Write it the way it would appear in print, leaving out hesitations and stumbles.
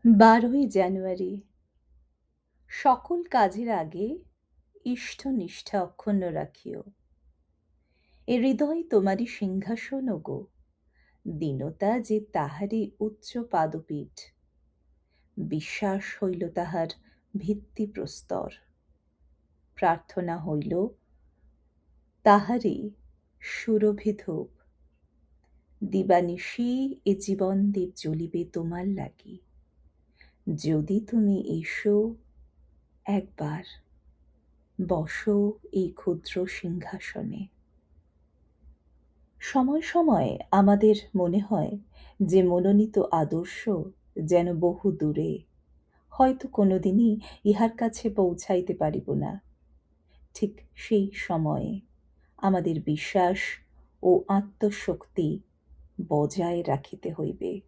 12ই জানুয়ারি। সকল কাজের আগে ইষ্ট নিষ্ঠা অক্ষুণ্ণ রাখিও। এ হৃদয় তোমারই সিংহাসন ওগো, দীনতা যে তাহারই উচ্চ পাদপীঠ, বিশ্বাস হইল তাহার ভিত্তিপ্রস্তর, প্রার্থনা হইল তাহারই সুরভি ধূপ। দিবানিশি এ জীবন দীপ জ্বলিবে তোমার লাগি, যদি তুমি এসো একবার, বসো এই ক্ষুদ্র সিংহাসনে। সময় সময় আমাদের মনে হয় যে মনোনীত আদর্শ যেন বহু দূরে, হয়তো কোনোদিনই ইহার কাছে পৌঁছাইতে পারিব না। ঠিক সেই সময়ে আমাদের বিশ্বাস ও আত্মশক্তি বজায় রাখিতে হইবে।